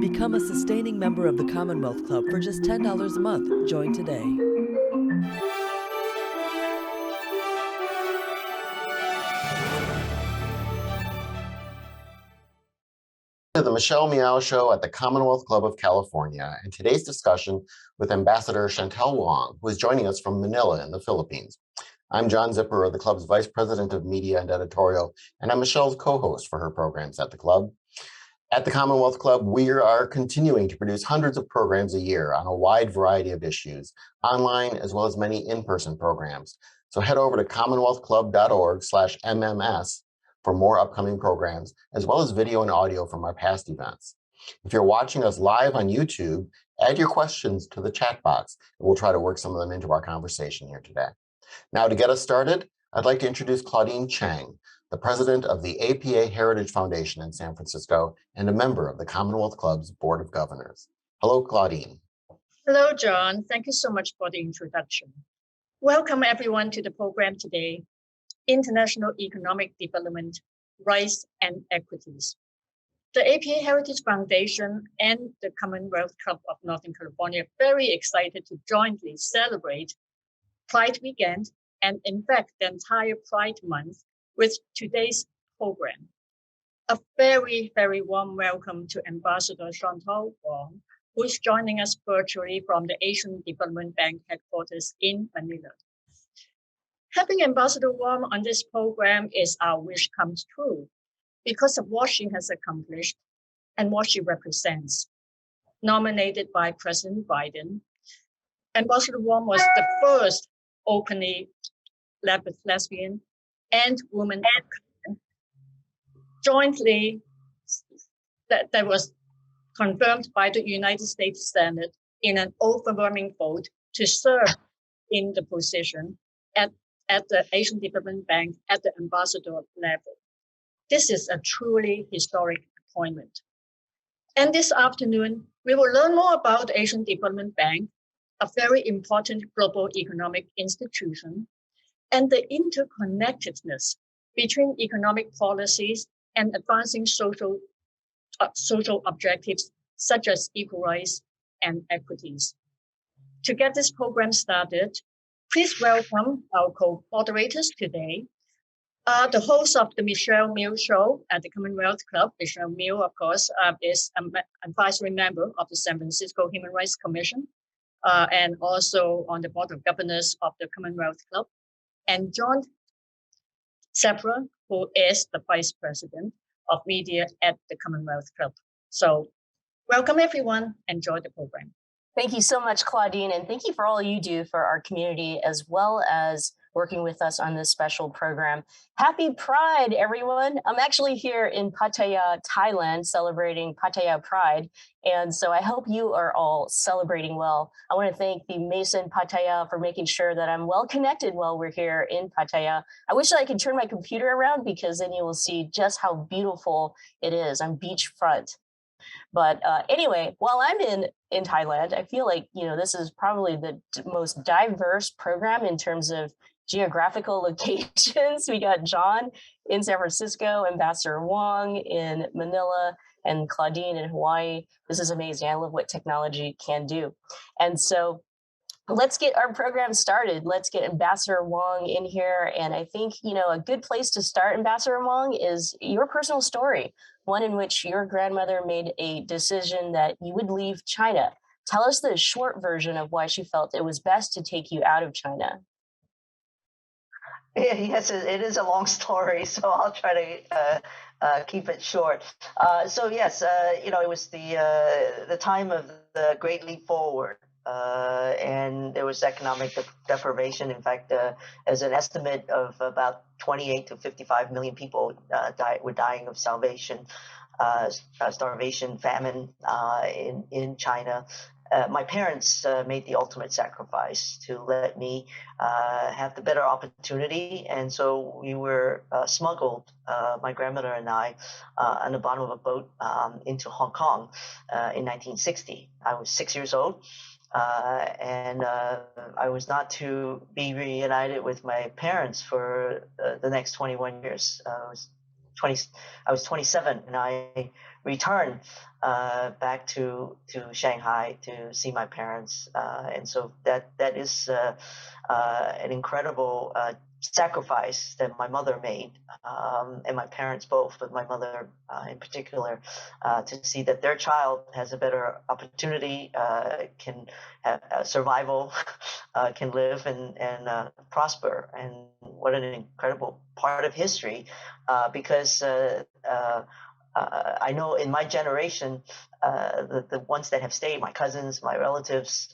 Become a sustaining member of the Commonwealth Club for just $10 a month. Join today. To the Michelle Meow Show at the Commonwealth Club of California, and today's discussion with Ambassador Chantel Wong, who is joining us from Manila in the Philippines. I'm John Zipper, the club's Vice President of Media and Editorial, and I'm Michelle's co-host for her programs at the club. At the Commonwealth Club, we are continuing to produce hundreds of programs a year on a wide variety of issues, online as well as many in-person programs. So head over to commonwealthclub.org/MMS for more upcoming programs, as well as video and audio from our past events. If you're watching us live on YouTube, add your questions to the chat box, and we'll try to work some of them into our conversation here today. Now, to get us started, I'd like to introduce Claudine Chang, the president of the APA Heritage Foundation in San Francisco and a member of the Commonwealth Club's Board of Governors. Hello, Claudine. Hello, John. Thank you so much for the introduction. Welcome, everyone, to the program today, International Economic Development, Rights and Equities. The APA Heritage Foundation and the Commonwealth Club of Northern California are very excited to jointly celebrate Pride Weekend and, in fact, the entire Pride Month with today's program. A very, very warm welcome to Ambassador Chantel Wong, who is joining us virtually from the Asian Development Bank headquarters in Manila. Having Ambassador Wong on this program is our wish comes true because of what she has accomplished and what she represents. Nominated by President Biden, Ambassador Wong was the first openly lesbian and woman jointly that was confirmed by the United States Senate in an overwhelming vote to serve in the position at the Asian Development Bank at the ambassador level. This is a truly historic appointment. And this afternoon, we will learn more about the Asian Development Bank, a very important global economic institution, and the interconnectedness between economic policies and advancing social objectives such as equal rights and equities. To get this program started, please welcome our co-moderators today. The host of the Michelle Meow Show at the Commonwealth Club, Michelle Meow, of course, is an advisory member of the San Francisco Human Rights Commission and also on the Board of Governors of the Commonwealth Club. And John Zipper, who is the Vice President of Media at the Commonwealth Club. So welcome, everyone. Enjoy the program. Thank you so much, Claudine, and thank you for all you do for our community, as well as working with us on this special program. Happy Pride, everyone. I'm actually here in Pattaya, Thailand, celebrating Pattaya Pride. And so I hope you are all celebrating well. I want to thank the Mason Pattaya for making sure that I'm well connected while we're here in Pattaya. I wish I could turn my computer around because then you will see just how beautiful it is. I'm beachfront. But anyway, while I'm in Thailand, I feel like, this is probably the most diverse program in terms of geographical locations. We got John in San Francisco, Ambassador Wong in Manila, and Claudine in Hawaii. This is amazing. I love what technology can do. And so let's get our program started. Let's get Ambassador Wong in here. And I think, a good place to start, Ambassador Wong, is your personal story, one in which your grandmother made a decision that you would leave China. Tell us the short version of why she felt it was best to take you out of China. Yes, it is a long story, so I'll try to keep it short. It was the time of the Great Leap Forward, and there was economic deprivation. In fact, as an estimate of about 28 to 55 million people were dying of starvation, famine in China. My parents made the ultimate sacrifice to let me have the better opportunity. And so we were smuggled, my grandmother and I, on the bottom of a boat into Hong Kong in 1960. I was 6 years old. And I was not to be reunited with my parents for the next 21 years. I was I was 27, and I returned back to Shanghai to see my parents, and so that is an incredible sacrifice that my mother made, and my parents both, but my mother in particular, to see that their child has a better opportunity, can have survival, can live and prosper. And what an incredible part of history, because I know in my generation, the ones that have stayed, my cousins, my relatives,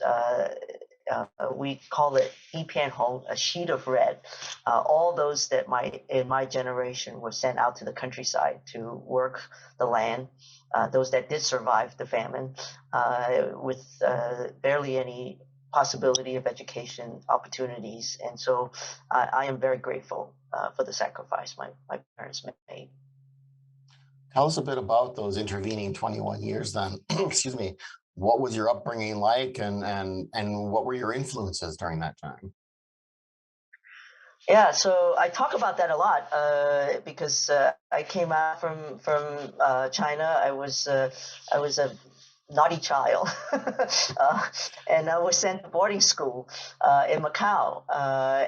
we call it Yipian Hong, a sheet of red. All those that in my generation were sent out to the countryside to work the land. Those that did survive the famine, with barely any possibility of education opportunities. And so I am very grateful for the sacrifice my parents made. Tell us a bit about those intervening 21 years then. Excuse me. What was your upbringing like, and what were your influences during that time? Yeah, so I talk about that a lot because I came out from China. I was a naughty child, and I was sent to boarding school in Macau,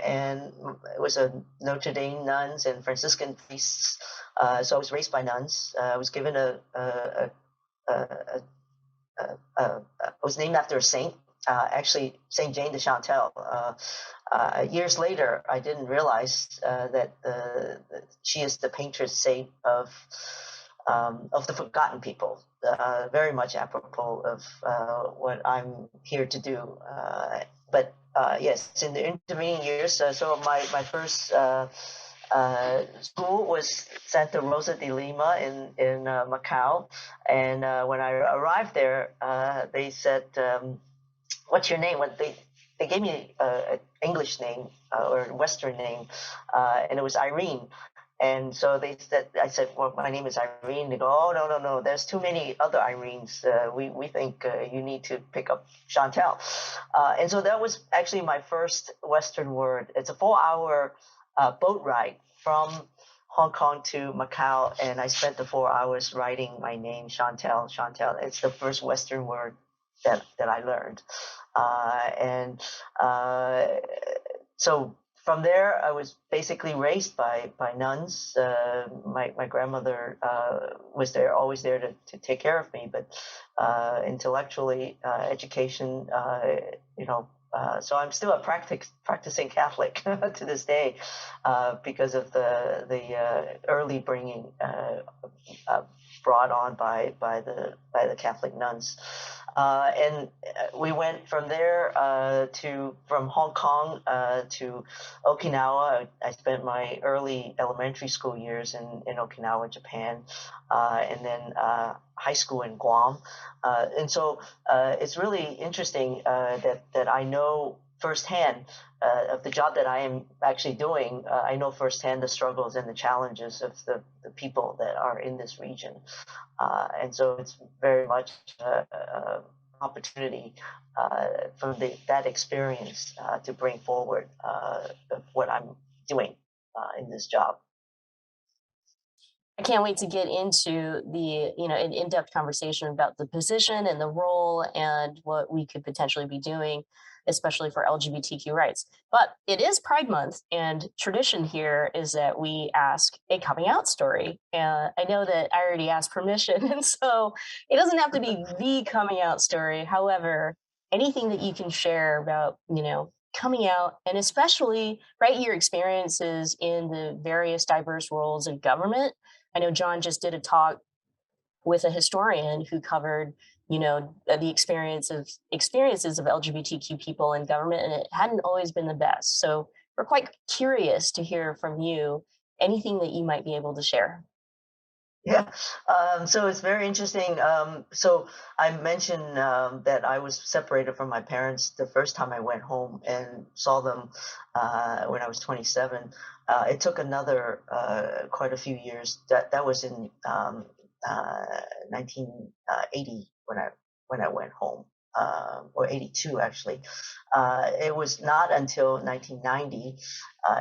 and it was a Notre Dame nuns and Franciscan priests. So I was raised by nuns. I was given I was named after a saint, actually Saint Jane de Chantal. Years later, I didn't realize that she is the patron saint of the forgotten people. Very much apropos of what I'm here to do. But yes, in the intervening years, so my first school was Santa Rosa de Lima in Macau, and when I arrived there, they said, "What's your name?" They gave me an English name or a Western name, and it was Irene. And so I said, "Well, my name is Irene." They go, "Oh, no, no, no. There's too many other Irenes. We think you need to pick up Chantal." And so that was actually my first Western word. It's a 4-hour boat ride from Hong Kong to Macau, and I spent the 4 hours writing my name, Chantal. Chantal. It's the first Western word that I learned, and so from there, I was basically raised by nuns. My grandmother was there, always there to take care of me, but intellectually, education, so I'm still a practicing Catholic to this day, because of the early bringing brought on by the Catholic nuns. And we went from there from Hong Kong to Okinawa. I spent my early elementary school years in Okinawa, Japan, and then high school in Guam. And so it's really interesting that I know firsthand of the job that I am actually doing. I know firsthand the struggles and the challenges of the people that are in this region. And so it's very much opportunity from that experience to bring forward what I'm doing in this job. I can't wait to get into an in-depth conversation about the position and the role and what we could potentially be doing, especially for LGBTQ rights. But it is Pride Month, and tradition here is that we ask a coming out story. And I know that I already asked permission, and so it doesn't have to be the coming out story. However, anything that you can share about, coming out, and especially your experiences in the various diverse roles in government. I know John just did a talk with a historian who covered, the experiences of LGBTQ people in government, and it hadn't always been the best. So we're quite curious to hear from you anything that you might be able to share. Yeah, so it's very interesting. So I mentioned that I was separated from my parents the first time I went home and saw them when I was 27. It took another quite a few years. That was in 1980 when I went home, or 82 actually. It was not until 1990,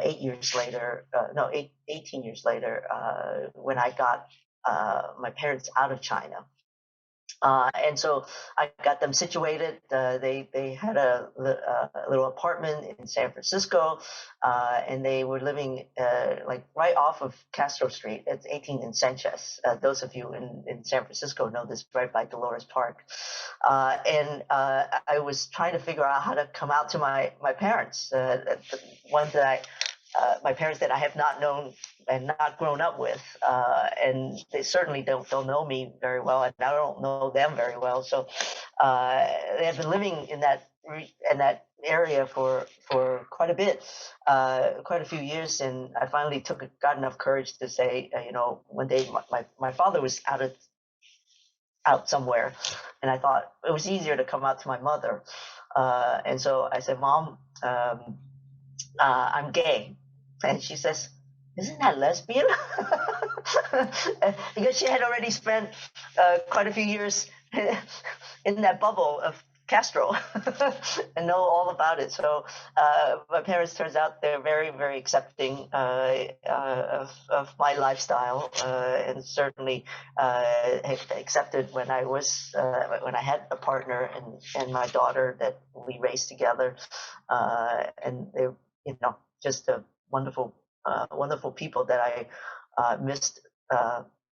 8 years later, no, 18 years later, when I got my parents out of China. And so I got them situated. They had a little apartment in San Francisco, and they were living like right off of Castro Street. It's 18th and Sanchez. Those of you in San Francisco know this, right by Dolores Park. And I was trying to figure out how to come out to my parents, the ones that my parents that I have not known and not grown up with, and they certainly don't know me very well, and I don't know them very well. So they have been living in that area for quite a bit, quite a few years, and I finally got enough courage to say, one day my father was out somewhere, and I thought it was easier to come out to my mother, and so I said, Mom, I'm gay. And she says, isn't that lesbian? Because she had already spent quite a few years in that bubble of Castro and know all about it. So my parents, turns out, they're very, very accepting of my lifestyle, and certainly accepted when I was when I had a partner and my daughter that we raised together, and they, just a wonderful people that I missed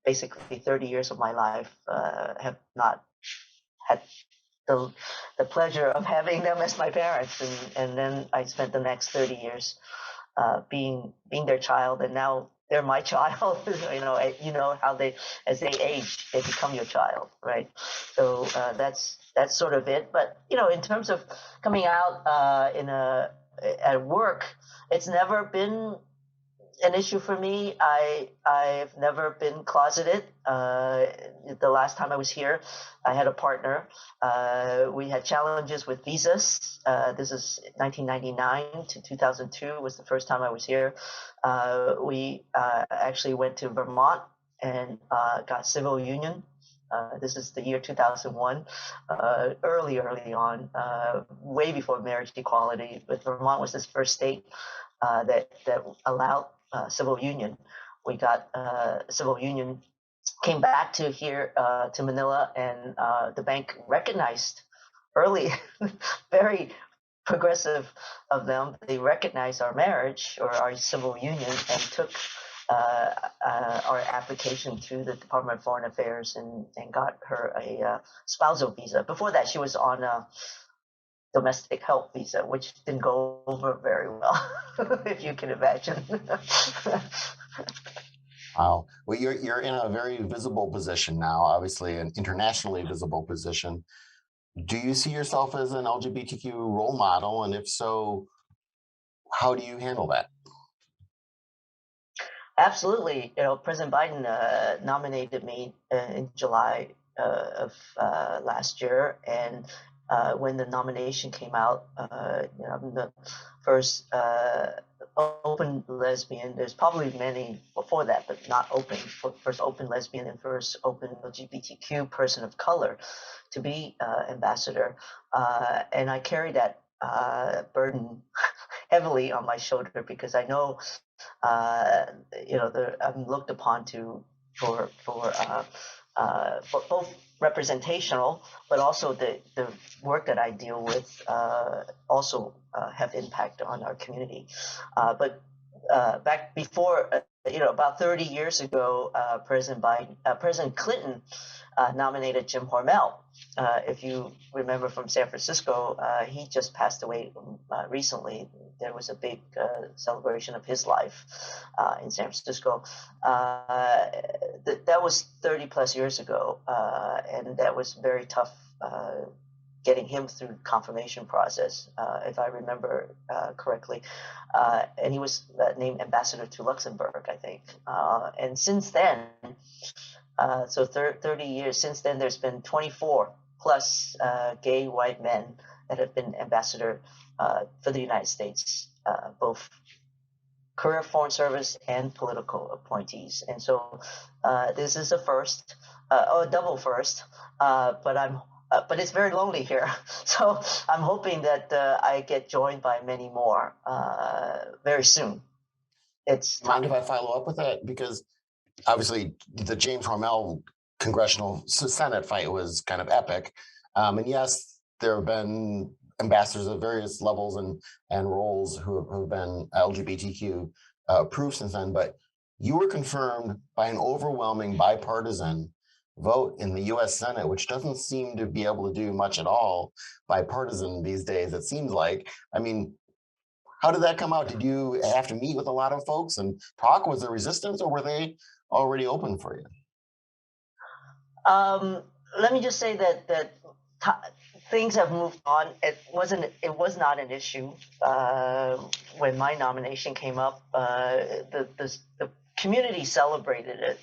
basically 30 years of my life. Have not had the pleasure of having them as my parents, and then I spent the next 30 years being their child, and now they're my child. How they, as they age, they become your child, right? So that's sort of it. But in terms of coming out at work, it's never been an issue for me. I've never been closeted. The last time I was here, I had a partner. We had challenges with visas. This is 1999 to 2002 was the first time I was here. We actually went to Vermont and got civil union. This is the year 2001, early on, way before marriage equality. But Vermont was this first state that allowed civil union. We got civil union, came back to here to Manila, and the bank recognized early, very progressive of them. They recognized our marriage or our civil union and took our application to the Department of Foreign Affairs and got her a spousal visa. Before that, she was on a domestic help visa, which didn't go over very well, if you can imagine. Wow. Well, you're in a very visible position now, obviously an internationally visible position. Do you see yourself as an LGBTQ role model? And if so, how do you handle that? Absolutely. President Biden nominated me in July of last year, and when the nomination came out, I'm the first open lesbian. There's probably many before that, but not open. First open lesbian and first open LGBTQ person of color to be ambassador, and I carry that burden heavily on my shoulder because I know, I'm looked upon for both representational, but also the work that I deal with also have impact on our community. But back before, about 30 years ago, President Clinton nominated Jim Hormel. If you remember from San Francisco, he just passed away recently. There was a big celebration of his life in San Francisco. That was 30 plus years ago, and that was very tough getting him through confirmation process, if I remember correctly. And he was named ambassador to Luxembourg, I think. And since then, so 30 years since then, there's been 24 plus gay white men that have been ambassador for the United States, both career foreign service and political appointees. And so this is a first, or a double first, but I'm but it's very lonely here. So I'm hoping that I get joined by many more very soon. It's Mind if I follow up with that? Because obviously the James Hormel congressional Senate fight was kind of epic. And yes, there have been ambassadors of various levels and roles who have been LGBTQ approved since then, but you were confirmed by an overwhelming bipartisan vote in the US Senate, which doesn't seem to be able to do much at all bipartisan these days, it seems like. I mean, how did that come out? Did you have to meet with a lot of folks and talk? Was there resistance, or were they already open for you? Let me just say that things have moved on. It was not an issue when my nomination came up. The community celebrated it.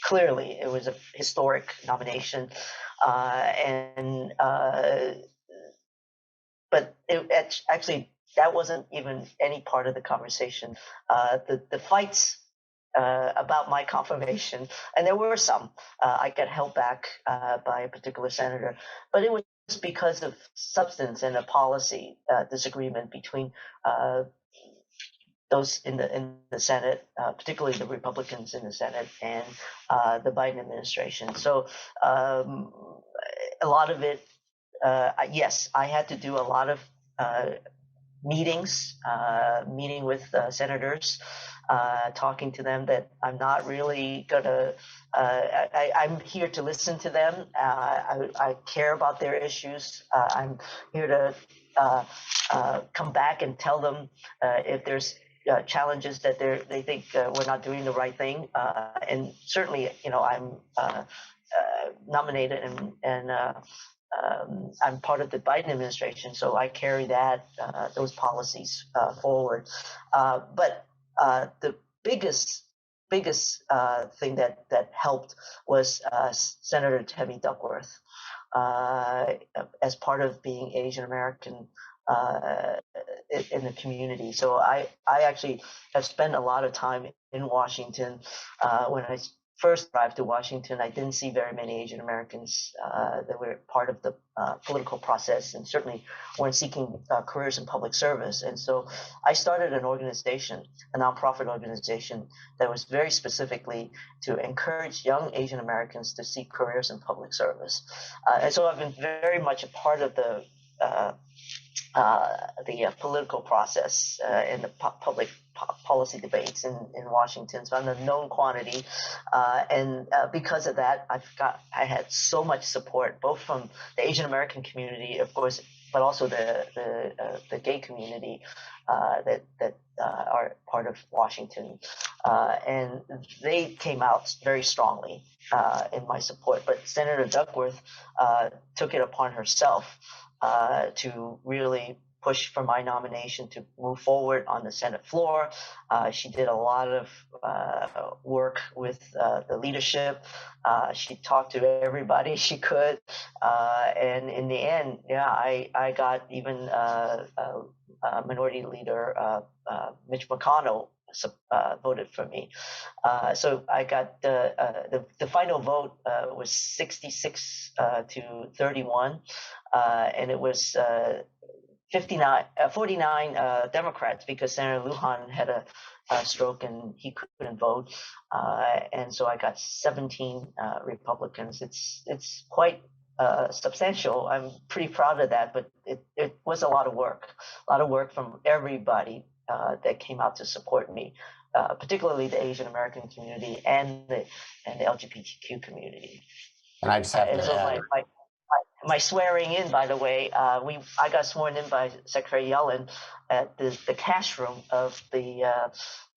Clearly, it was a historic nomination, and but actually that wasn't even any part of the conversation. The fights about my confirmation, and there were some. I got held back by a particular senator, but it was because of substance and a policy disagreement between those in the Senate, particularly the Republicans in the Senate, and the Biden administration. So a lot of it, yes, I had to do a lot of meetings, meeting with senators, talking to them that I'm not really gonna. I'm here to listen to them. I care about their issues. I'm here to come back and tell them if there's challenges that they think we're not doing the right thing. And certainly, I'm nominated and I'm part of the Biden administration, so I carry those policies forward. But the biggest thing that helped was Senator Tammy Duckworth, as part of being Asian American in the community. So I actually have spent a lot of time in Washington. When I first arrived to Washington, I didn't see very many Asian Americans that were part of the political process, and certainly weren't seeking careers in public service. And so I started an organization, a nonprofit organization, that was very specifically to encourage young Asian Americans to seek careers in public service. And so I've been very much a part of the political process in the public policy debates in Washington. So I'm a known quantity, and because of that, I had so much support, both from the Asian American community, of course, but also the gay community that are part of Washington, and they came out very strongly in my support. But Senator Duckworth took it upon herself to really push for my nomination to move forward on the Senate floor. She did a lot of work with the leadership. She talked to everybody she could. And in the end, yeah, I got even Minority Leader Mitch McConnell voted for me. So I got the final vote was 66 to 31. And it was 49 Democrats, because Senator Lujan had a stroke and he couldn't vote, and so I got 17 Republicans. It's quite substantial. I'm pretty proud of that, but it was a lot of work from everybody that came out to support me, particularly the Asian American community and the LGBTQ community. And I just have to add, my swearing in, by the way, I got sworn in by Secretary Yellen at the cash room of the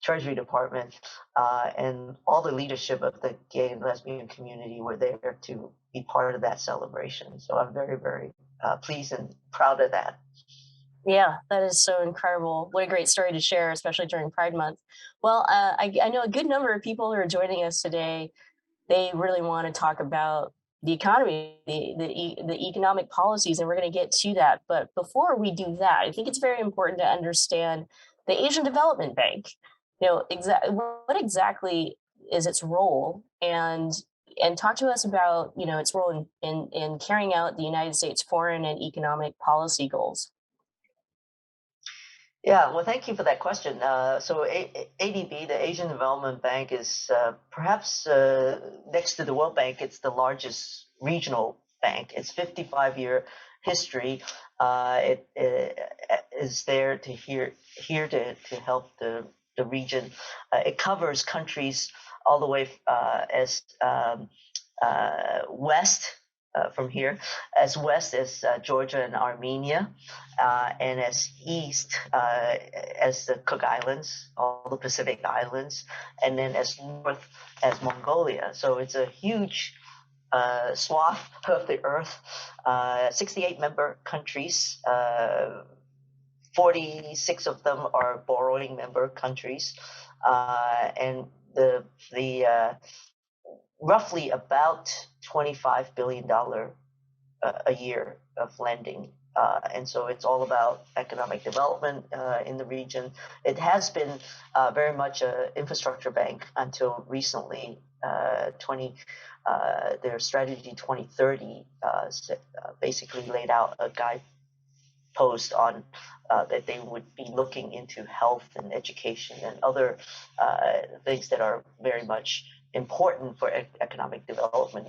Treasury Department, and all the leadership of the gay and lesbian community were there to be part of that celebration. So I'm very, very pleased and proud of that. Yeah, that is so incredible. What a great story to share, especially during Pride Month. Well, I know a good number of people who are joining us today. They really want to talk about the economy, the economic policies, and we're going to get to that. But before we do that, I think it's very important to understand the Asian Development Bank. What exactly is its role, and and talk to us about, its role in carrying out the United States foreign and economic policy goals. Yeah, well, thank you for that question. ADB, the Asian Development Bank, is perhaps next to the World Bank, it's the largest regional bank. It's 55-year history. It is there to here to help the region. It covers countries all the way as west from here, as west as Georgia and Armenia, and as east as the Cook Islands, all the Pacific Islands, and then as north as Mongolia. So it's a huge swath of the earth, 68 member countries. 46 of them are borrowing member countries, and the roughly about $25 billion a year of lending. And so it's all about economic development in the region. It has been very much an infrastructure bank until recently. Their strategy 2030 basically laid out a guidepost on that they would be looking into health and education and other things that are very much important for economic development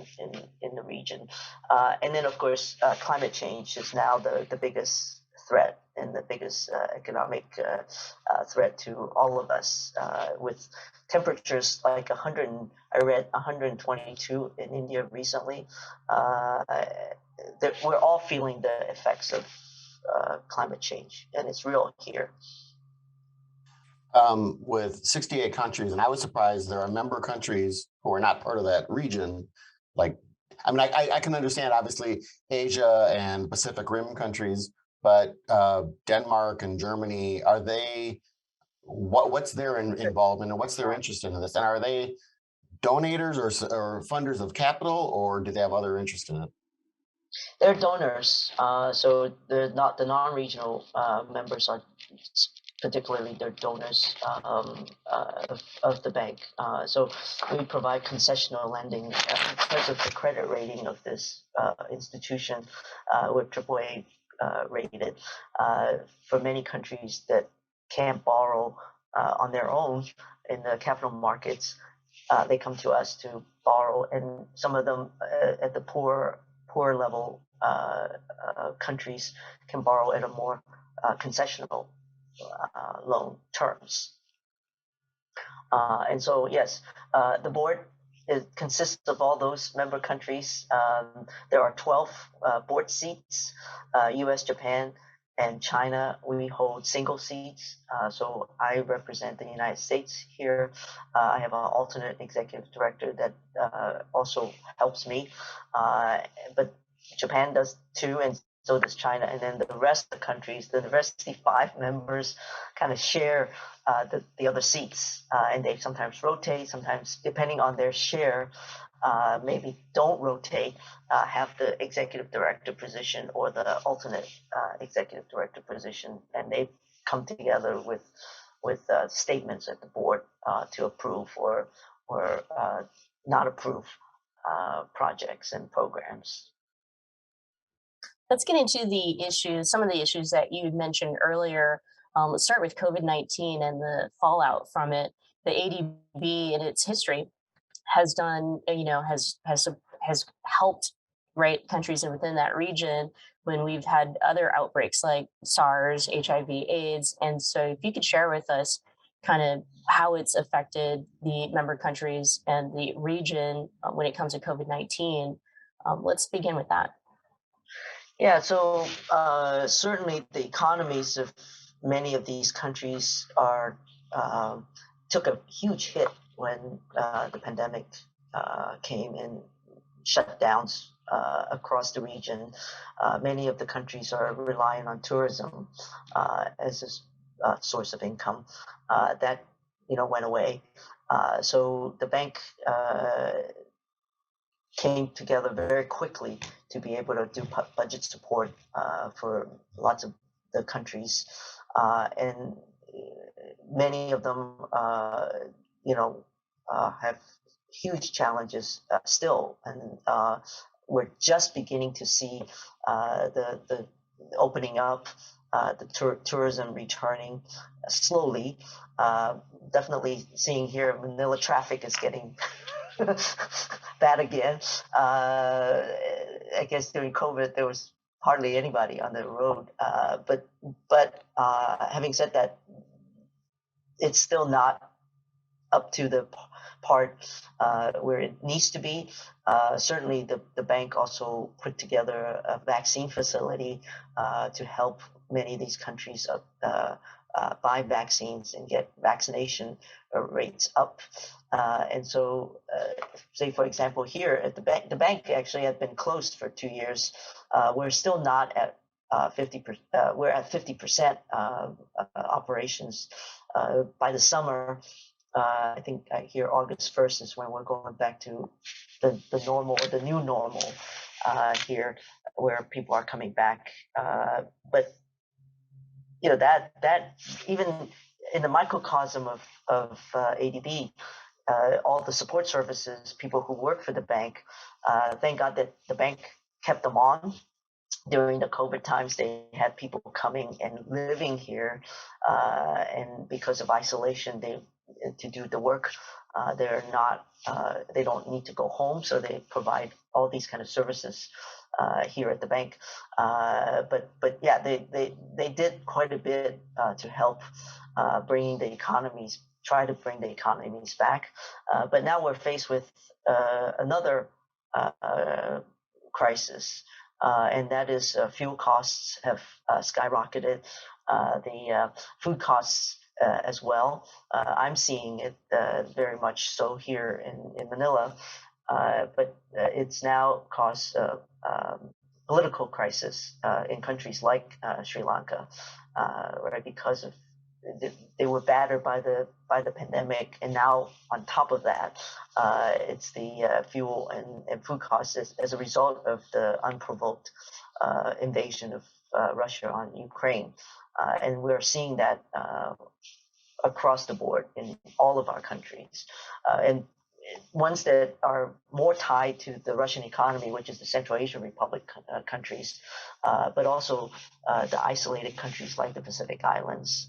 in the region. And then, of course, climate change is now the biggest threat and the biggest economic threat to all of us, with temperatures like I read 122 in India recently. That we're all feeling the effects of climate change, and it's real here. With 68 countries, and I was surprised there are member countries who are not part of that region. Like, I mean, I can understand obviously Asia and Pacific Rim countries, but Denmark and Germany, are they? What's their involvement and what's their interest in this? And are they donators or funders of capital, or do they have other interest in it? They're donors, so they're not the non-regional members are particularly they're donors of the bank. So we provide concessional lending because of the credit rating of this institution. We're AAA rated. For many countries that can't borrow on their own in the capital markets, they come to us to borrow, and some of them at the poor level countries can borrow at a more concessional loan terms. And so, yes, the board consists of all those member countries. There are 12 board seats. US, Japan, and China, we hold single seats. So I represent the United States here. I have an alternate executive director that also helps me. But Japan does too, and so does China. And then the rest of the countries, the rest of the 5 members kind of share the other seats. And they sometimes rotate, sometimes depending on their share, maybe don't rotate, have the executive director position or the alternate executive director position, and they come together with statements at the board to approve or not approve projects and programs. Let's get into some of the issues that you mentioned earlier. Let's start with COVID-19 and the fallout from it. The ADB in its history has done, has helped, right, countries within that region when we've had other outbreaks like SARS, HIV, AIDS. And so if you could share with us kind of how it's affected the member countries and the region when it comes to COVID-19. Let's begin with that. Yeah, so certainly the economies of many of these countries took a huge hit when the pandemic came and shutdowns across the region. Many of the countries are relying on tourism as a source of income. That went away. So the bank came together very quickly to be able to do budget support for lots of the countries, and many of them, have huge challenges still, and we're just beginning to see the opening up, the tourism returning slowly. Definitely seeing here Manila traffic is getting bad again. I guess during COVID there was hardly anybody on the road. But having said that, it's still not up to the part where it needs to be. Certainly, the bank also put together a vaccine facility to help many of these countries buy vaccines and get vaccination rates up. And so, say for example, here at the bank actually had been closed for 2 years. We're still not at 50%. We're at 50% operations. By the summer, I think here August 1st is when we're going back to the normal, the new normal here, where people are coming back. But you know that even in the microcosm of ADB, all the support services, people who work for the bank, thank God that the bank kept them on. During the COVID times, they had people coming and living here, and because of isolation, to do the work, they're not, they don't need to go home, so they provide all these kind of services here at the bank. But yeah, they did quite a bit to help bringing the economies, try to bring the economies back. But now we're faced with another crisis. And that is fuel costs have skyrocketed, the food costs as well. I'm seeing it very much so here in Manila, but it's now caused political crisis in countries like Sri Lanka, right? Because of they were battered by the pandemic, and now on top of that, it's the fuel and food costs as a result of the unprovoked invasion of Russia on Ukraine, and we're seeing that across the board in all of our countries, and ones that are more tied to the Russian economy, which is the Central Asian Republic countries, but also the isolated countries like the Pacific Islands,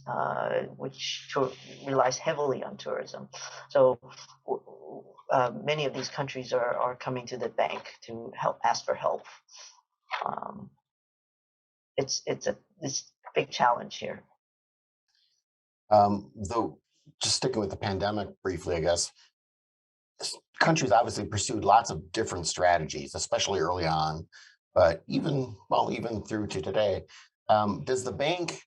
which relies heavily on tourism. So many of these countries are coming to the bank to ask for help. It's a big challenge here. Though, just sticking with the pandemic briefly, I guess, countries obviously pursued lots of different strategies, especially early on, but even through to today. Was the bank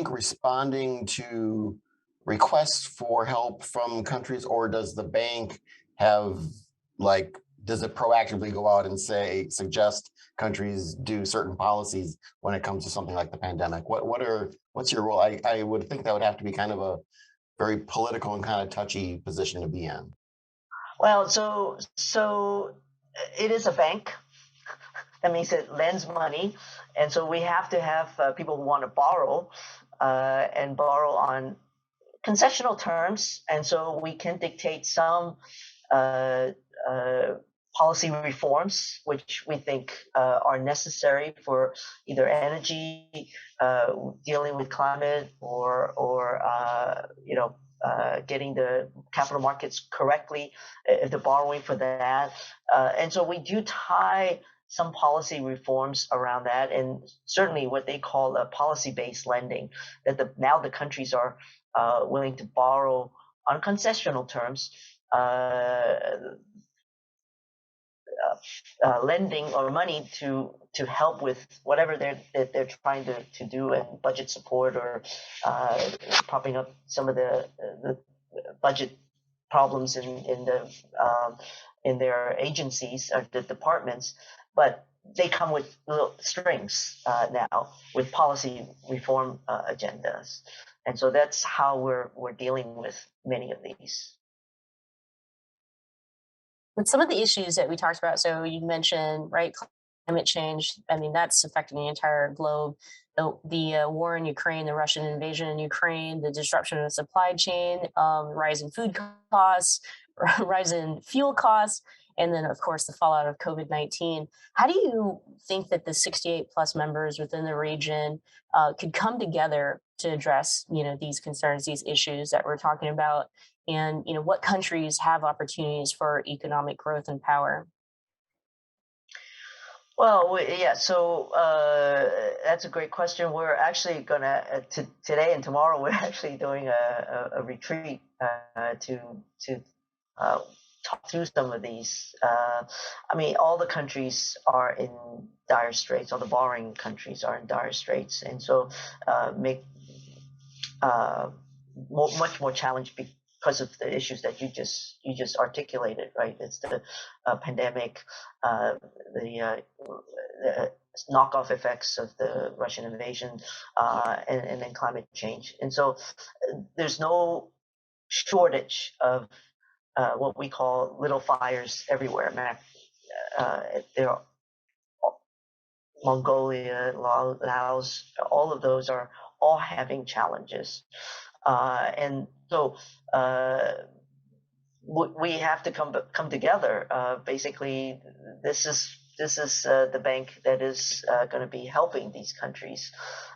responding to requests for help from countries, or does the bank have, does it proactively go out and suggest countries do certain policies when it comes to something like the pandemic? What's your role? I would think that would have to be kind of a very political and kind of touchy position to be in. Well, so it is a bank. That means it lends money, and so we have to have people who want to borrow and borrow on concessional terms, and so we can dictate some policy reforms which we think are necessary for either energy, dealing with climate, or getting the capital markets correctly, the borrowing for that. And so we do tie some policy reforms around that, and certainly what they call a policy-based lending, that now the countries are willing to borrow on concessional terms, lending or money to help with whatever they're trying to do, and budget support, or propping up some of the budget problems in their agencies or the departments. But they come with little strings now, with policy reform agendas, and so that's how we're dealing with many of these. With some of the issues that we talked about, so you mentioned, right, climate change. I mean, that's affecting the entire globe. The war in Ukraine, the Russian invasion in Ukraine, the disruption of the supply chain, rising food costs, rise in fuel costs, and then, of course, the fallout of COVID-19. How do you think that the 68 plus members within the region could come together to address, these concerns, these issues that we're talking about? And, what countries have opportunities for economic growth and power? Well, yeah. So that's a great question. We're actually gonna today and tomorrow. We're actually doing a retreat to uh, talk through some of these. I mean, all the countries are in dire straits. All the borrowing countries are in dire straits, and so make much more challenged because of the issues that you just articulated, right? It's the pandemic, the knockoff effects of the Russian invasion, and then climate change. And so there's no shortage of what we call little fires everywhere. There are Mongolia, Laos, all of those are all having challenges. And so we have to come together. Basically, this is the bank that is going to be helping these countries,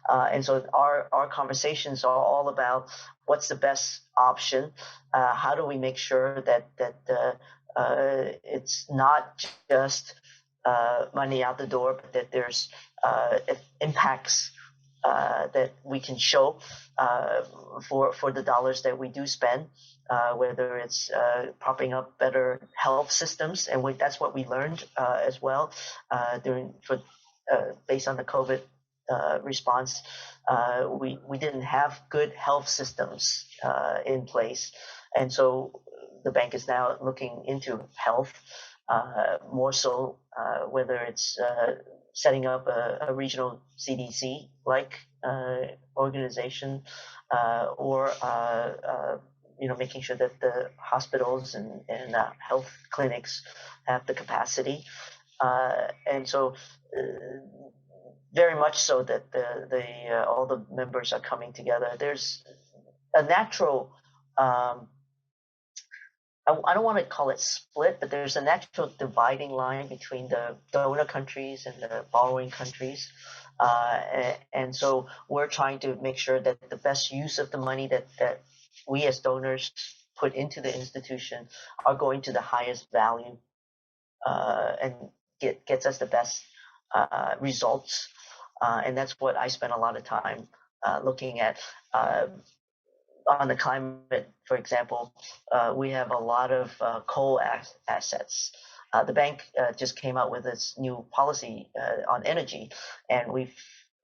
and so our conversations are all about what's the best option. How do we make sure that it's not just money out the door, but that there's impacts that we can show for the dollars that we do spend, whether it's propping up better health systems, and that's what we learned as well based on the COVID response. We didn't have good health systems in place, and so the bank is now looking into health more so, whether it's setting up a regional CDC like organization, or making sure that the hospitals and health clinics have the capacity, and so very much so that all the members are coming together. There's a natural I don't want to call it split, but there's a natural dividing line between the donor countries and the borrowing countries. And so we're trying to make sure that the best use of the money that we as donors put into the institution are going to the highest value, and gets us the best results. And that's what I spend a lot of time looking at. On the climate, for example, we have a lot of coal assets. The bank just came out with its new policy on energy, and we've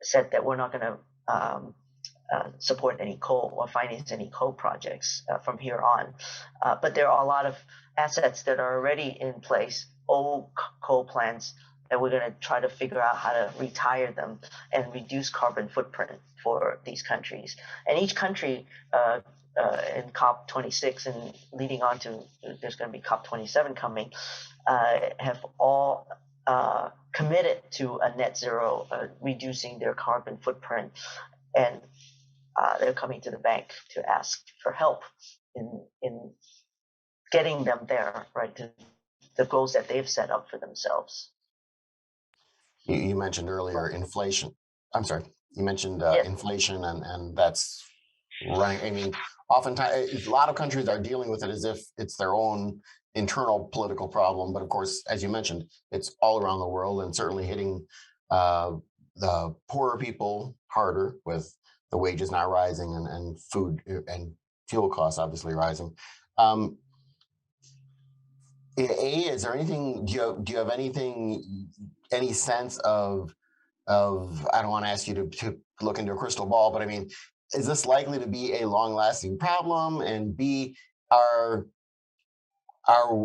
said that we're not going to support any coal or finance any coal projects from here on. But there are a lot of assets that are already in place, old coal plants, and we're going to try to figure out how to retire them and reduce carbon footprint for these countries. And each country in COP26 and leading on to, there's going to be COP27 coming, have all committed to a net zero, reducing their carbon footprint. And they're coming to the bank to ask for help in getting them there, right, to the goals that they've set up for themselves. You mentioned earlier inflation. I'm sorry. You mentioned inflation, and that's running. I mean, oftentimes, a lot of countries are dealing with it as if it's their own internal political problem. But of course, as you mentioned, it's all around the world and certainly hitting the poorer people harder with the wages not rising and food and fuel costs obviously rising. Is there anything? Do you have anything? Any sense of? I don't want to ask you to look into a crystal ball, but I mean, is this likely to be a long-lasting problem? And B,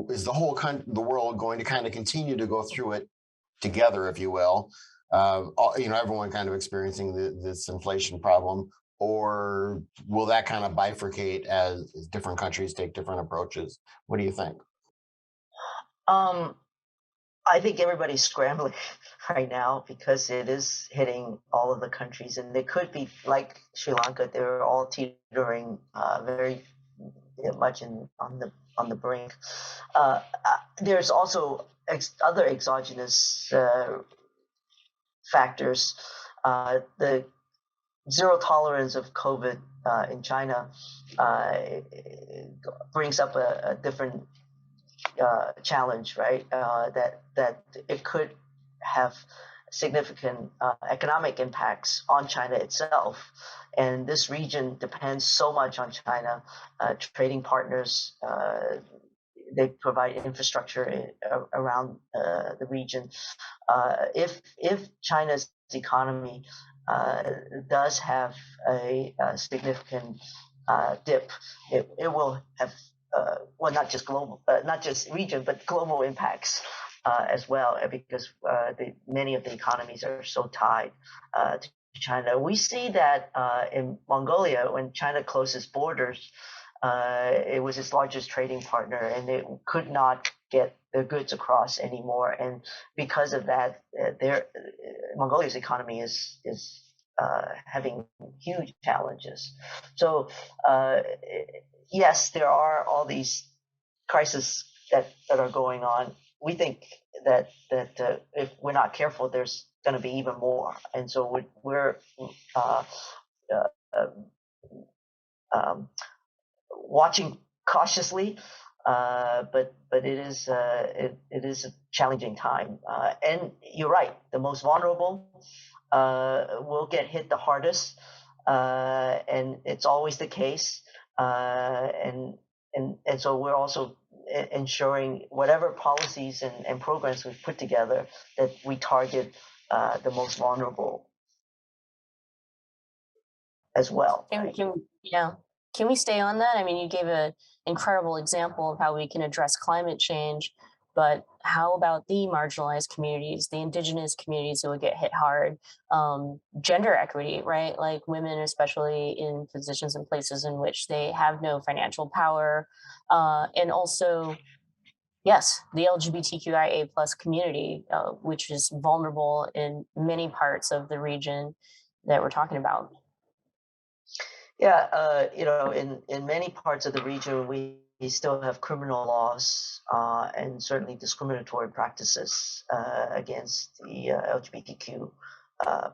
is the world going to kind of continue to go through it together, if you will? Everyone kind of experiencing this inflation problem, or will that kind of bifurcate as different countries take different approaches? What do you think? I think everybody's scrambling right now because it is hitting all of the countries, and they could be like Sri Lanka. They're all teetering very much on the brink. There's also other exogenous factors. The zero tolerance of COVID in China brings up a different challenge, right? That it could have significant economic impacts on China itself. And this region depends so much on China. Trading partners, they provide infrastructure around the region. If China's economy does have a significant dip, it will have well, not just global, not just region, but global impacts as well, because many of the economies are so tied to China. We see that in Mongolia, when China closed its borders, it was its largest trading partner, and it could not get their goods across anymore. And because of that, Mongolia's economy is having huge challenges. So yes, there are all these crises that are going on. We think that if we're not careful, there's going to be even more. And so we're watching cautiously, but it is a challenging time. And you're right, the most vulnerable will get hit the hardest, and it's always the case. And so we're also ensuring whatever policies and programs we've put together that we target the most vulnerable as well. Can we stay on that? I mean, you gave an incredible example of how we can address climate change, but how about the marginalized communities, the indigenous communities who will get hit hard? Gender equity, right? Like women, especially in positions and places in which they have no financial power. And also, yes, the LGBTQIA plus community, which is vulnerable in many parts of the region that we're talking about. Yeah, in many parts of the region, we still have criminal laws and certainly discriminatory practices against the LGBTQ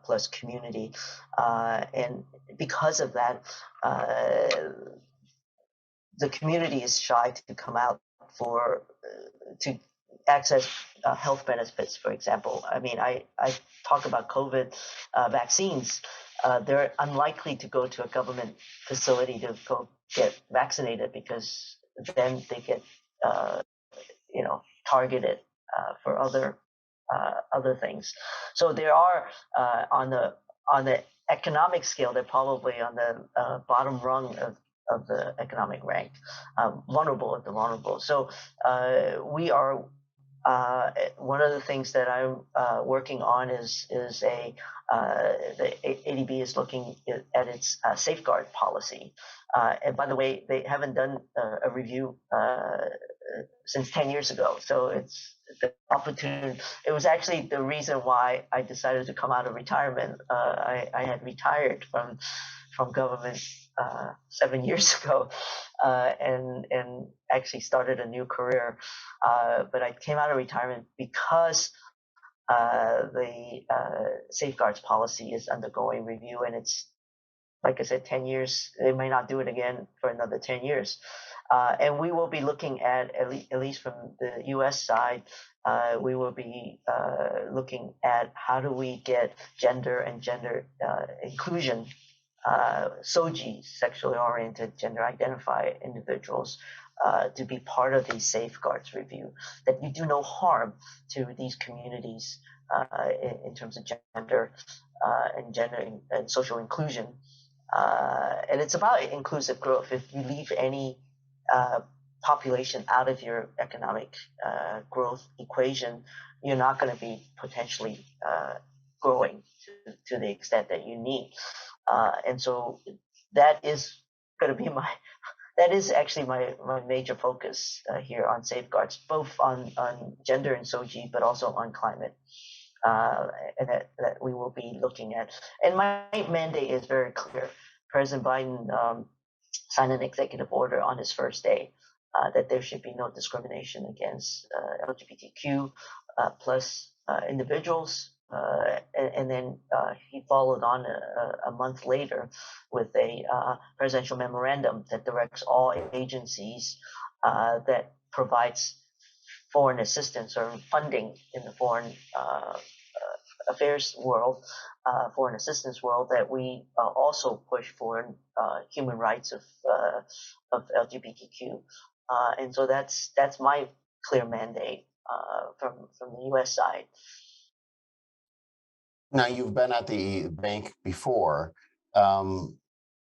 plus community, and because of that, the community is shy to come out to access health benefits, for example. I mean, I talk about COVID vaccines. They're unlikely to go to a government facility to go get vaccinated because then they get, targeted for other things. So there are on the economic scale, they're probably on the bottom rung of the economic rank, vulnerable at the vulnerable. So we are. One of the things that I'm working on is the ADB is looking at its safeguard policy. And by the way, they haven't done a review since 10 years ago. So it's the opportunity. It was actually the reason why I decided to come out of retirement. I had retired from government 7 years ago, and actually started a new career. But I came out of retirement because the safeguards policy is undergoing review, and it's, like I said, 10 years. They may not do it again for another 10 years. And we will be looking at least from the U.S. side, we will be looking at how do we get gender and gender inclusion, SOGI, sexually oriented, gender identified individuals, to be part of these safeguards review, that you do no harm to these communities in terms of gender and social inclusion. And it's about inclusive growth. If you leave any population out of your economic growth equation, you're not going to be potentially growing to the extent that you need. And so that is going to be that is actually my major focus here on safeguards, both on gender and SOGI, but also on climate. And that we will be looking at. And my mandate is very clear. President Biden signed an executive order on his first day that there should be no discrimination against LGBTQ plus individuals. And then he followed on a month later with a presidential memorandum that directs all agencies that provides foreign assistance or funding in the foreign affairs world, foreign assistance world, that we also push for human rights of LGBTQ, and so that's my clear mandate from the U.S. side. Now, you've been at the bank before.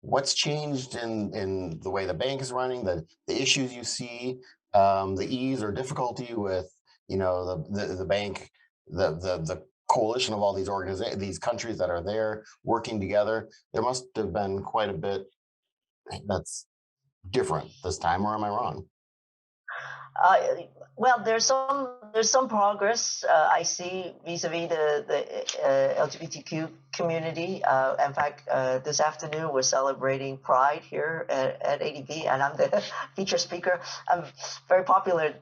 What's changed in the way the bank is running, the issues you see, the ease or difficulty with, the bank, the coalition of all these countries that are there working together? There must have been quite a bit that's different this time, or am I wrong? Well, there's some progress I see vis-a-vis the LGBTQ community. In fact, this afternoon we're celebrating Pride here at ADB, and I'm the feature speaker. I'm very popular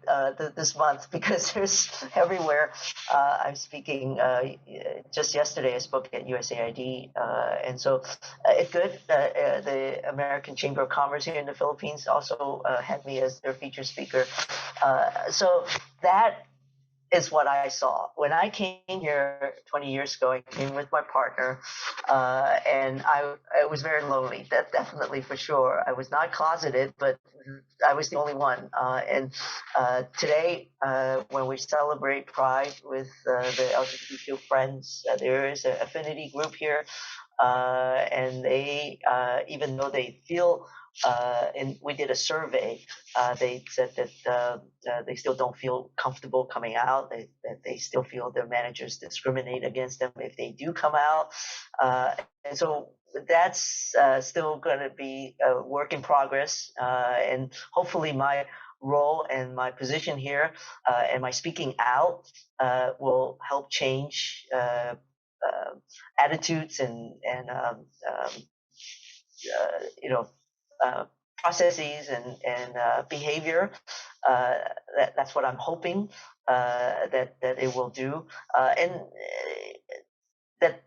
this month because there's everywhere. I'm speaking. Just yesterday, I spoke at USAID, and so it's good. The American Chamber of Commerce here in the Philippines also had me as their feature speaker. So that is what I saw when I came here 20 years ago. I came with my partner, and I was very lonely. That definitely, for sure. I was not closeted, but I was the only one. And today, when we celebrate Pride with the LGBTQ friends, there is an affinity group here, and they, even though they feel. And we did a survey. They said that they still don't feel comfortable coming out. That they still feel their managers discriminate against them if they do come out. And so that's still going to be a work in progress. And hopefully my role and my position here and my speaking out will help change attitudes and processes and behavior. That's what I'm hoping that it will do, and that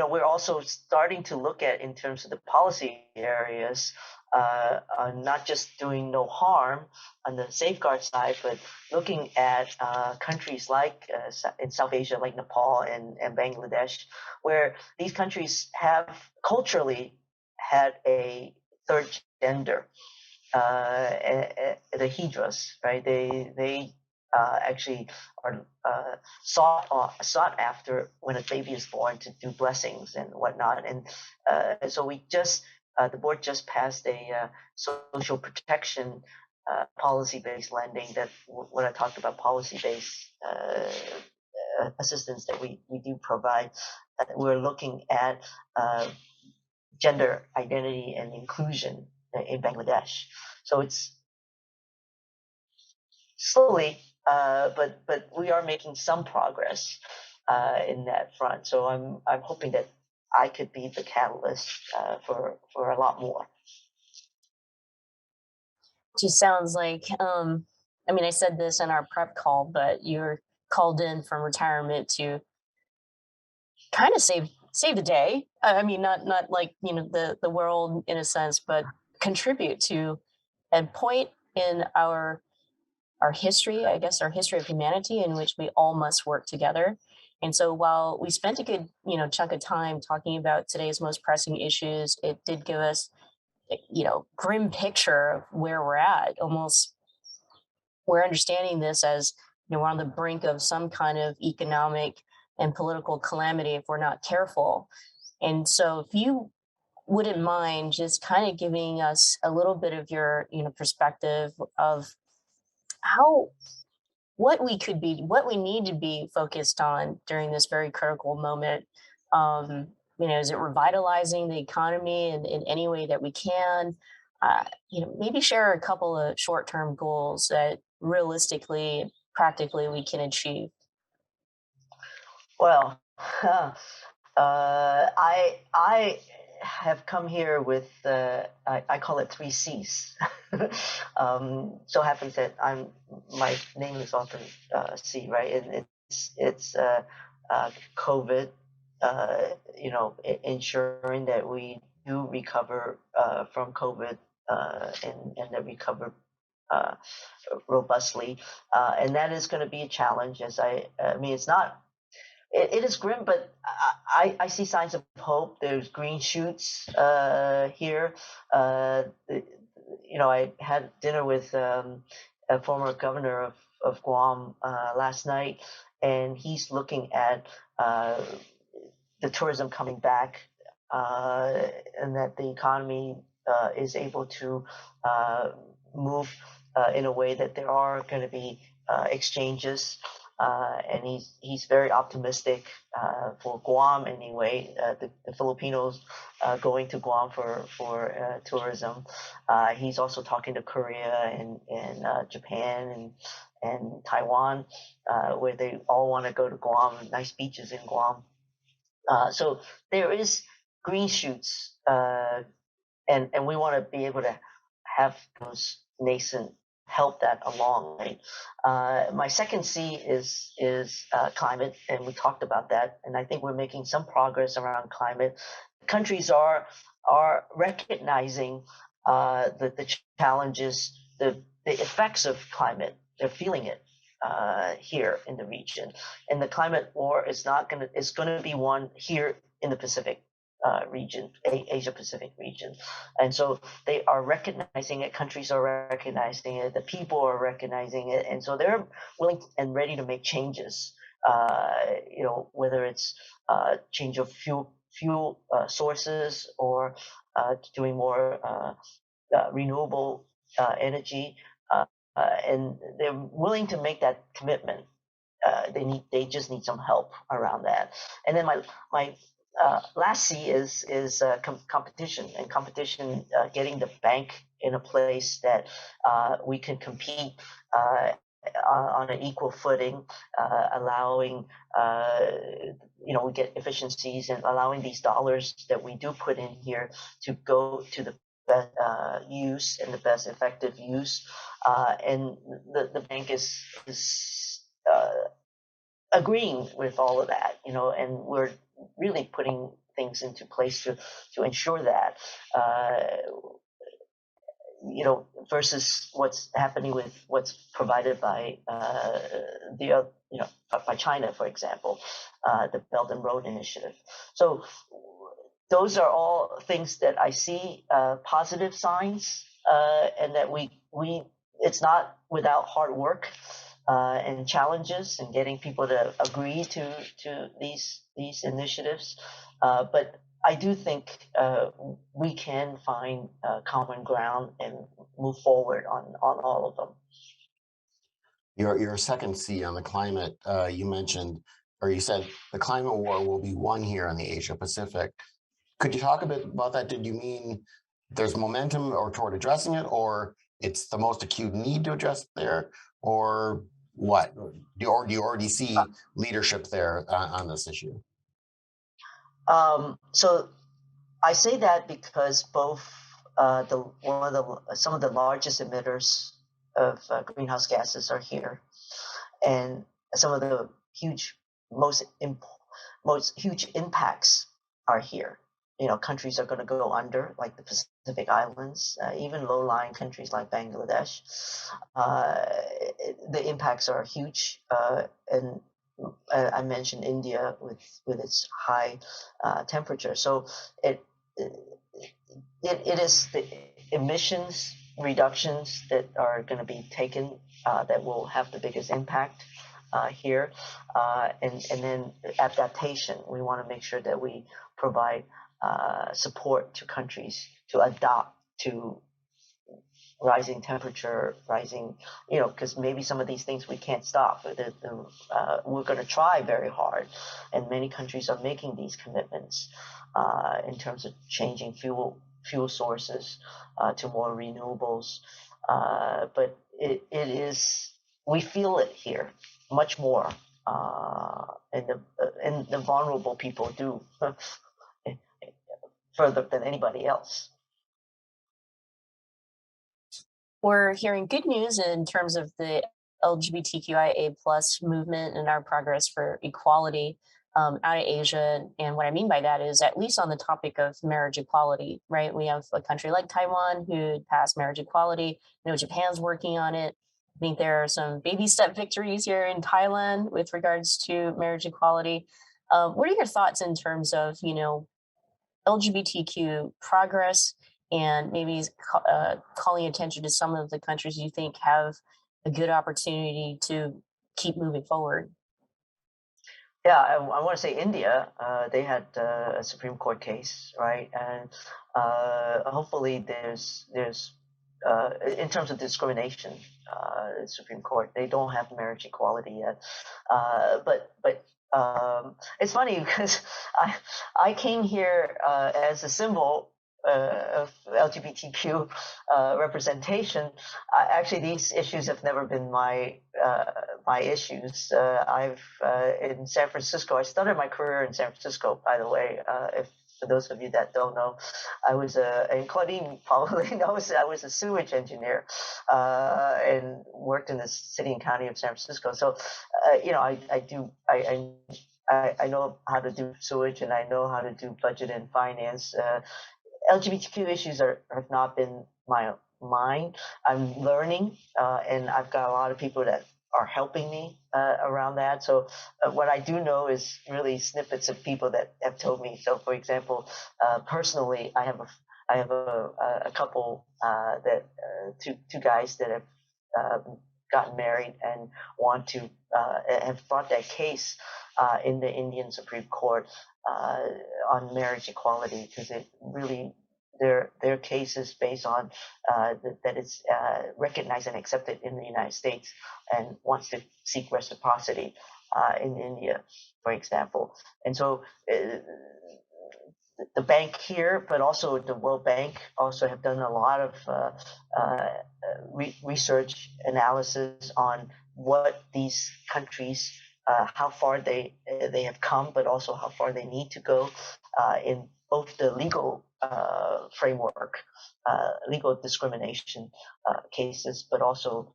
we're also starting to look at, in terms of the policy areas, not just doing no harm on the safeguard side, but looking at countries like in South Asia, like Nepal and Bangladesh, where these countries have culturally had a third gender, the hijras, right? They actually are sought after when a baby is born to do blessings and whatnot. And so we just the board just passed a social protection policy-based lending. That when I talked about policy-based assistance that we do provide, we're looking at gender identity and inclusion in Bangladesh. So it's slowly, but we are making some progress in that front. So I'm hoping that I could be the catalyst for a lot more. Just sounds like, I mean, I said this in our prep call, but you're called in from retirement to kind of save the day. I mean, not like, the world in a sense, but contribute to a point in our history, I guess, our history of humanity, in which we all must work together. And so while we spent a good, chunk of time talking about today's most pressing issues, it did give us, grim picture of where we're at. Almost, we're understanding this as, we're on the brink of some kind of economic and political calamity if we're not careful. And so if you wouldn't mind just kind of giving us a little bit of your, perspective of what we need to be focused on during this very critical moment. Is it revitalizing the economy in any way that we can? Maybe share a couple of short-term goals that realistically, practically, we can achieve. Well, I have come here with I call it 3 C's. So happens that my name is often C, right? And it's COVID, ensuring that we do recover from COVID and that recover uh, robustly, and that is going to be a challenge. I mean, it's not. It is grim, but I see signs of hope. There's green shoots here. I had dinner with a former governor of Guam last night, and he's looking at the tourism coming back, and that the economy is able to move in a way that there are going to be exchanges. And he's very optimistic for Guam anyway. The Filipinos going to Guam for tourism. He's also talking to Korea and Japan and Taiwan, where they all want to go to Guam. Nice beaches in Guam. So there is green shoots, and we want to be able to have those nascent help that along. Right? My second C is climate, and we talked about that, and I think we're making some progress around climate. Countries are recognizing the challenges, the effects of climate. They're feeling it here in the region, and the climate war is going to be won here in the Pacific region, Asia Pacific region. And so they are recognizing it, countries are recognizing it, the people are recognizing it, and so they're willing and ready to make changes. Whether it's change of fuel sources or doing more renewable energy, and they're willing to make that commitment. They just need some help around that. And then my last C is competition, and competition, getting the bank in a place that we can compete on an equal footing, allowing we get efficiencies and allowing these dollars that we do put in here to go to the best use and the best effective use, and the bank is agreeing with all of that, and we're really putting things into place to ensure that, versus what's happening with what's provided by by China, for example, the Belt and Road Initiative. So those are all things that I see positive signs, and that we it's not without hard work and challenges and getting people to agree to these initiatives, but I do think we can find common ground and move forward on all of them. Your second C on the climate, you mentioned, or you said the climate war will be won here in the Asia Pacific. Could you talk a bit about that? Did you mean there's momentum or toward addressing it, or it's the most acute need to address there, or what? Do you already see leadership there on this issue? So I say that because both some of the largest emitters of greenhouse gases are here, and some of the most huge impacts are here. Countries are going to go under, like the Pacific Islands, even low-lying countries like Bangladesh. The impacts are huge, and I mentioned India with its high temperature. So it is the emissions reductions that are going to be taken that will have the biggest impact here, and then adaptation. We want to make sure that we provide support to countries to adapt to rising temperature, because maybe some of these things we can't stop. We're going to try very hard, and many countries are making these commitments in terms of changing fuel sources to more renewables. But it is, we feel it here much more, and the vulnerable people do. further than anybody else. We're hearing good news in terms of the LGBTQIA plus movement and our progress for equality out of Asia. And what I mean by that is, at least on the topic of marriage equality, right? We have a country like Taiwan who passed marriage equality. Japan's working on it. I think there are some baby step victories here in Thailand with regards to marriage equality. What are your thoughts in terms of, LGBTQ progress, and maybe calling attention to some of the countries you think have a good opportunity to keep moving forward? Yeah, I want to say India. They had a Supreme Court case, right? And hopefully, there's in terms of discrimination, Supreme Court, they don't have marriage equality yet. But it's funny because I came here as a symbol of LGBTQ representation. Actually, these issues have never been my issues. I've in San Francisco. I started my career in San Francisco, by the way. If for those of you that don't know, I was and Claudine probably knows, I was a sewage engineer and worked in the city and county of San Francisco. So, I know how to do sewage, and I know how to do budget and finance. LGBTQ issues have not been mine. I'm learning, and I've got a lot of people that are helping me around that. So what I do know is really snippets of people that have told me. So, for example, personally, I have a couple that two guys that have gotten married and want to have brought that case in the Indian Supreme Court on marriage equality, because it really their case is based on that it's recognized and accepted in the United States, and wants to seek reciprocity in India, for example. And so the bank here, but also the World Bank, also have done a lot of research analysis on what these countries, how far they have come, but also how far they need to go in both the legal framework, legal discrimination cases, but also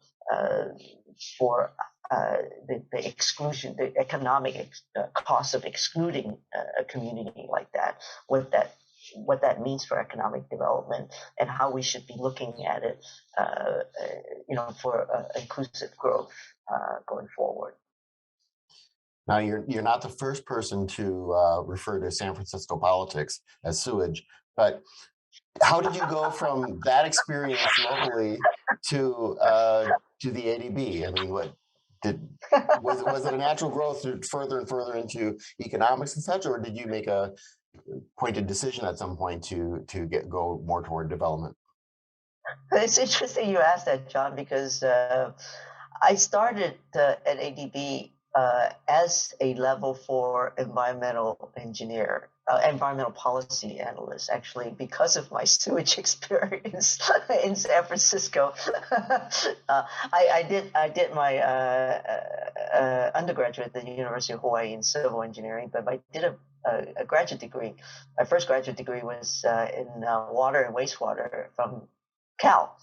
for the exclusion, the economic cost of excluding a community like that, what that means for economic development, and how we should be looking at it, for inclusive growth going forward. Now, you're not the first person to refer to San Francisco politics as sewage, but how did you go from that experience locally to the ADB? I mean, was it a natural growth further and further into economics and such, or did you make a pointed decision at some point to go more toward development? It's interesting you asked that, John, because I started at ADB as a level 4 environmental engineer, environmental policy analyst, actually, because of my sewage experience in San Francisco. I did my undergraduate at the University of Hawaii in civil engineering, but I did a graduate degree. My first graduate degree was in water and wastewater from Cal.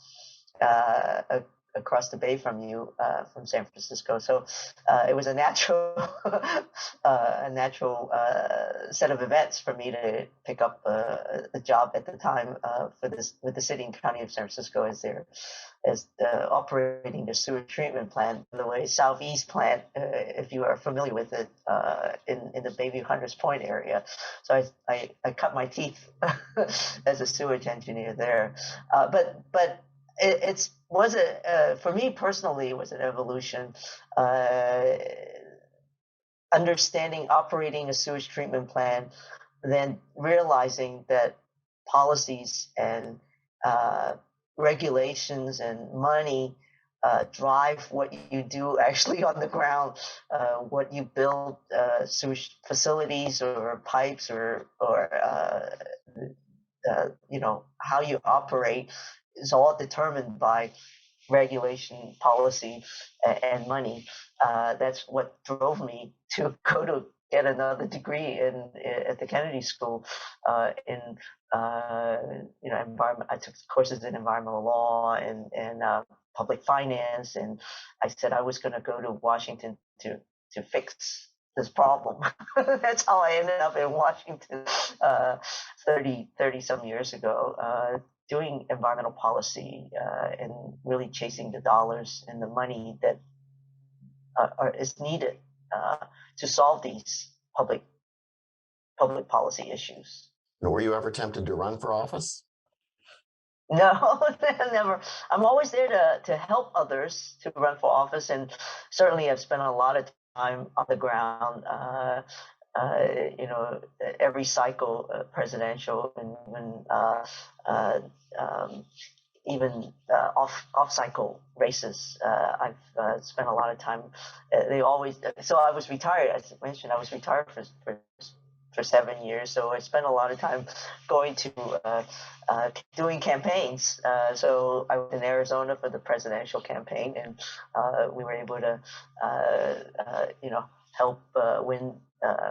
Across the bay from you, from San Francisco, so it was a natural, set of events for me to pick up a job at the time with the city and county of San Francisco as operating the sewage treatment plant. By the way, Southeast plant, if you are familiar with it, in the Bayview Hunters Point area. So I cut my teeth as a sewage engineer there, but it was for me personally, it was an evolution. Understanding operating a sewage treatment plant, then realizing that policies and regulations and money drive what you do actually on the ground, what you build, sewage facilities or pipes or how you operate is all determined by regulation, policy, and money. That's what drove me to go to get another degree at the Kennedy School in environment. I took courses in environmental law and public finance, and I said I was going to go to Washington to fix this problem. That's how I ended up in Washington 30 some years ago, doing environmental policy and really chasing the dollars and the money that is needed to solve these public policy issues. And were you ever tempted to run for office? No, never. I'm always there to help others to run for office, and certainly I've spent a lot of time on the ground. Every cycle, presidential, and even off cycle races. I've spent a lot of time. So I was retired. As I mentioned, I was retired for 7 years. So I spent a lot of time going to doing campaigns. So I was in Arizona for the presidential campaign, and we were able to help win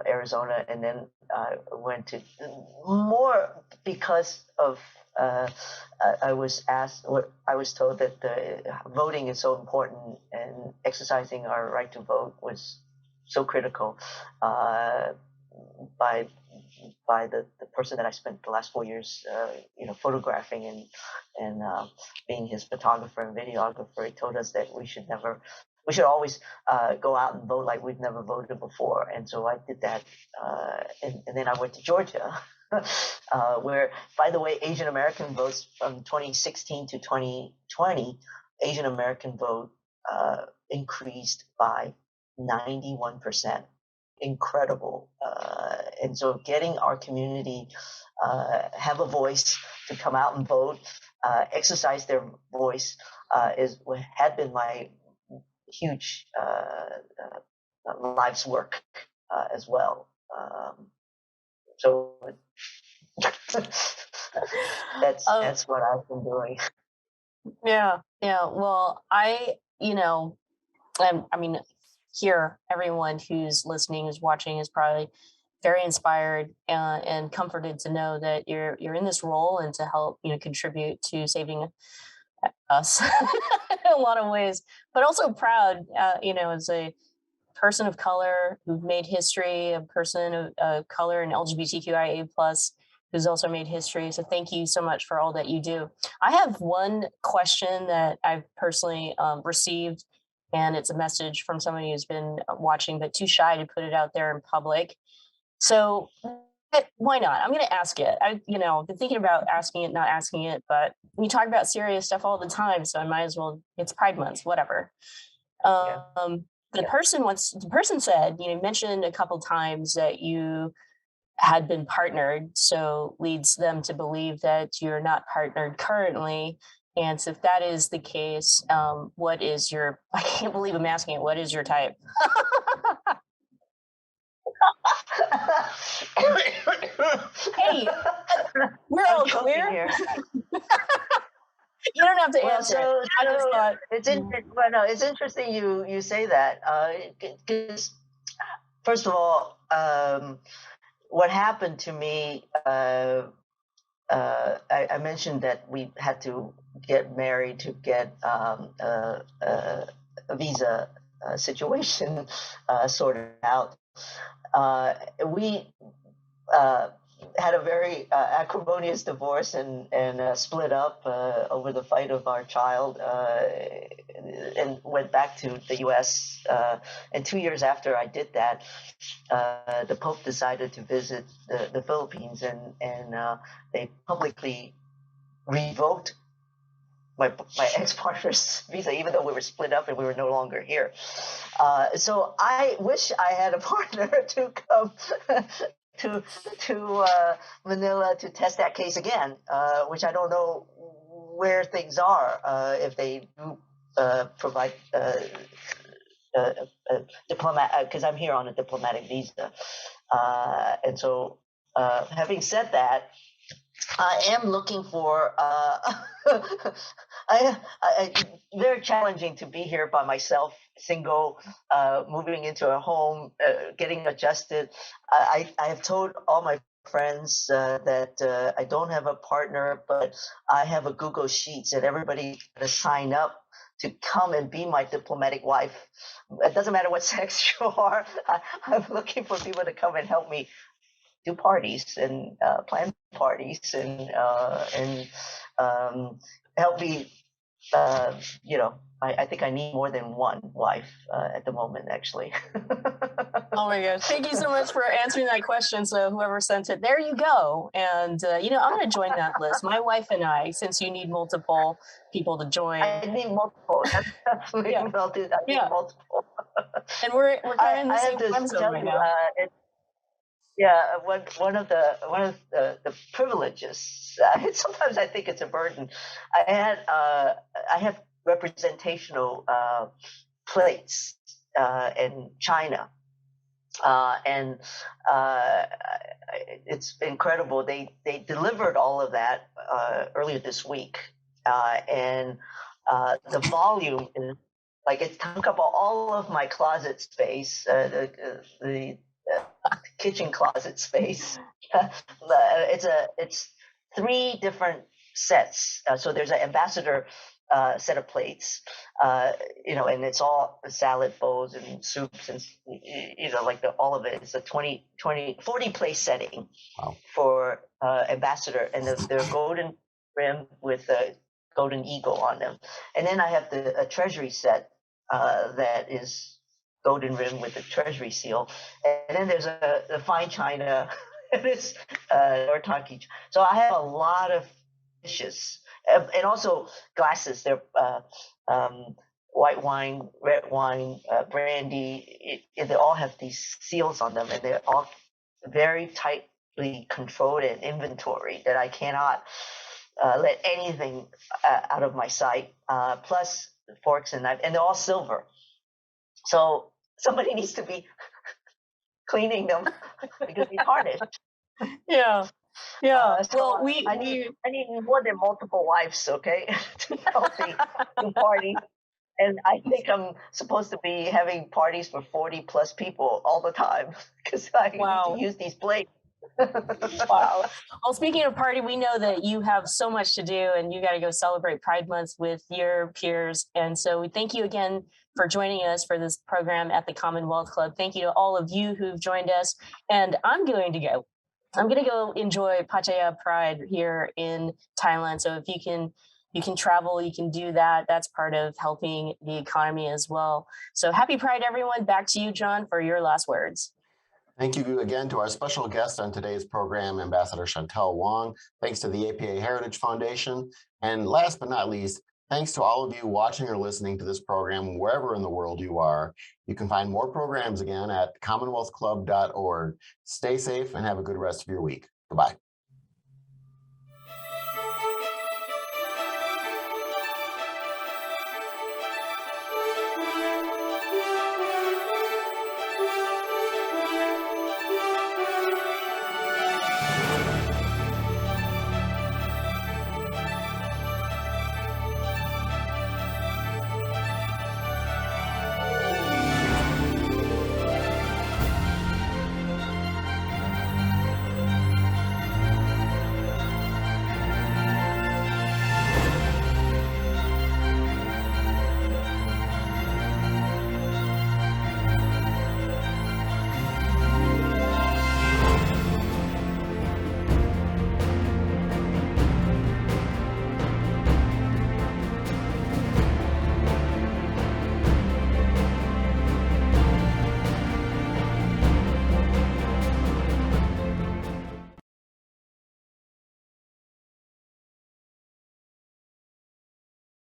Arizona, and then went to more because of I was told that the voting is so important, and exercising our right to vote was so critical by the person that I spent the last 4 years photographing and being his photographer and videographer. He told us that we should always go out and vote like we've never voted before. And so I did that. And then I went to Georgia, where, by the way, Asian American votes from 2016 to 2020, Asian American vote increased by 91%. Incredible. And so getting our community have a voice to come out and vote, exercise their voice had been my huge life's work as well. So that's what I've been doing. Yeah. Well, I mean, here, everyone who's listening, who's watching, is probably very inspired and comforted to know that you're in this role and to help contribute to saving us in a lot of ways, but also proud, as a person of color who've made history, a person of color and LGBTQIA plus who's also made history. So thank you so much for all that you do. I have one question that I've personally received, and it's a message from somebody who's been watching but too shy to put it out there in public. So why not? I'm going to ask it. I've been thinking about asking it, not asking it, but we talk about serious stuff all the time, so I might as well. It's Pride Month, whatever. The person said, you mentioned a couple times that you had been partnered, so leads them to believe that you're not partnered currently. And so if that is the case, what is your, I can't believe I'm asking it, what is your type? Hey, we're all clear. You don't have to answer. So, I just thought it's interesting you say that, because first of all, what happened to me, I mentioned that we had to get married to get a visa situation sorted out. We had a very acrimonious divorce and split up over the fate of our child, and went back to the U.S. And 2 years after I did that, the Pope decided to visit the Philippines, and they publicly revoked my ex-partner's visa, even though we were split up and we were no longer here. So I wish I had a partner to come to Manila to test that case again, which I don't know where things are, if they do provide diplomat, because I'm here on a diplomatic visa. And so, having said that, I am looking for very challenging to be here by myself, single, moving into a home, getting adjusted. I have told all my friends that I don't have a partner, but I have a Google Sheets, and everybody to sign up to come and be my diplomatic wife. It doesn't matter what sex you are. I'm looking for people to come and help me do parties and plan parties and help me. I think I need more than one wife at the moment, actually. Oh my gosh. Thank you so much for answering that question. So whoever sent it, there you go. And, I'm going to join that list. My wife and I, since you need multiple people to join. I need multiple. That's Yeah. I'll do that. I need multiple. And we're kind of in the same have to time zone tell right you, now. one of the privileges. Sometimes I think it's a burden. I have representational plates in China, and it's incredible. They delivered all of that earlier this week, and the volume is like it took up all of my closet space, the kitchen closet space. It's three different sets. So there's an ambassador set of plates, and it's all salad bowls and soups and like all of it. It's a 40 place setting. Wow. For ambassador, and they're golden rim with a golden eagle on them. And then I have a treasury set that is golden rim with the treasury seal. And then there's a fine china, and it's Nortaki. So I have a lot of dishes, and also glasses. They're white wine, red wine, brandy. They all have these seals on them, and they're all very tightly controlled and inventory that I cannot let anything out of my sight. Plus forks and knives, and they're all silver. So somebody needs to be cleaning them because they tarnished. Yeah. So I need more than multiple wives, okay, to help me do parties. And I think I'm supposed to be having parties for 40 plus people all the time because I need to use these plates. Wow. Well, speaking of party, we know that you have so much to do and you got to go celebrate Pride Month with your peers. And so we thank you again for joining us for this program at the Commonwealth Club. Thank you to all of you who've joined us. And I'm going to go enjoy Pattaya Pride here in Thailand. So if you can travel, you can do that. That's part of helping the economy as well. So happy Pride, everyone. Back to you, John, for your last words. Thank you again to our special guest on today's program, Ambassador Chantel Wong. Thanks to the APA Heritage Foundation. And last but not least, thanks to all of you watching or listening to this program wherever in the world you are. You can find more programs again at commonwealthclub.org. Stay safe and have a good rest of your week. Goodbye.